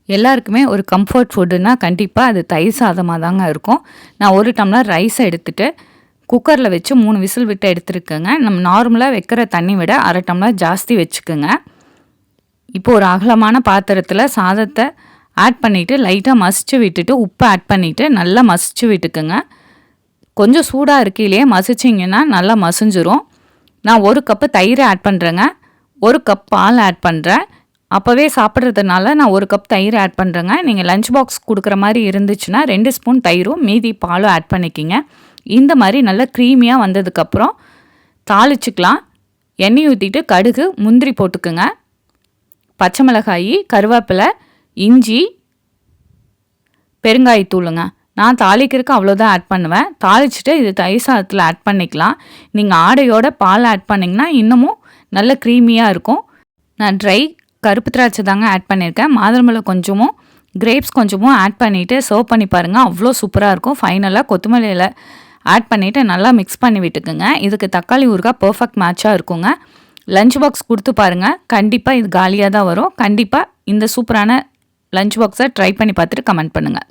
எல்லாருக்குமே ஒரு கம்ஃபர்ட் ஃபுட்டுன்னா கண்டிப்பாக அது தயிர் சாதமாக தாங்க இருக்கும். நான் 1 டம்ளர் ரைஸை எடுத்துட்டு குக்கரில் வச்சு 3 விசில் விட்டு எடுத்துருக்கேங்க. நம்ம நார்மலாக வைக்கிற தண்ணி விட 1/2 டம்ளர் ஜாஸ்தி வச்சுக்கோங்க. இப்போ ஒரு அகலமான பாத்திரத்தில் சாதத்தை ஆட் பண்ணிவிட்டு லைட்டாக மசிச்சு விட்டுட்டு உப்பு ஆட் பண்ணிவிட்டு நல்லா மசிச்சு விட்டுக்குங்க. கொஞ்சம் சூடாக இருக்கையிலேயே மசிச்சிங்கன்னா நல்லா மசிஞ்சிரும். நான் 1 கப்பு தயிர் ஆட் பண்ணுறேங்க. 1 கப் பால் ஆட் பண்ணுறேன். அப்போவே சாப்பிட்றதுனால நான் 1 கப் தயிர் ஆட் பண்ணுறேங்க. நீங்கள் லஞ்ச் பாக்ஸ் கொடுக்குற மாதிரி இருந்துச்சுன்னா 2 ஸ்பூன் தயிரும் மீதி பாலும் ஆட் பண்ணிக்கிங்க. இந்த மாதிரி நல்லா க்ரீமியாக வந்ததுக்கப்புறம் தாளிச்சுக்கலாம். எண்ணெய் ஊற்றிட்டு கடுகு முந்திரி போட்டுக்குங்க. பச்சை மிளகாய், கருவேப்பிலை, இஞ்சி, பெருங்காயத்தூளுங்க. நான் தாளிக்கிறதுக்கு அவ்வளோதான் ஆட் பண்ணுவேன். தாளிச்சுட்டு இது தயிர் சாதத்தில் ஆட் பண்ணிக்கலாம். நீங்கள் ஆடையோட பால் ஆட் பண்ணிங்கன்னா இன்னமும் நல்ல க்ரீமியாக இருக்கும். நான் ட்ரை கருப்பு திராட்சை தாங்க ஆட் பண்ணியிருக்கேன். மாதுளம்பழம் கொஞ்சமும் கிரேப்ஸ் கொஞ்சமும் ஆட் பண்ணிவிட்டு சர்வ் பண்ணி பாருங்கள். அவ்வளோ சூப்பராக இருக்கும். ஃபைனலாக கொத்தமல்லி இலை ஆட் பண்ணிவிட்டு நல்லா மிக்ஸ் பண்ணி விட்டுக்குங்க. இதுக்கு தக்காளி ஊறுகாய் பர்ஃபெக்ட் மேட்சாக இருக்குங்க. லஞ்ச் பாக்ஸ் கொடுத்து பாருங்கள். கண்டிப்பாக இது காலியாக தான் வரும். கண்டிப்பாக இந்த சூப்பரான லஞ்ச் பாக்ஸை ட்ரை பண்ணி பார்த்துட்டு கமெண்ட் பண்ணுங்கள்.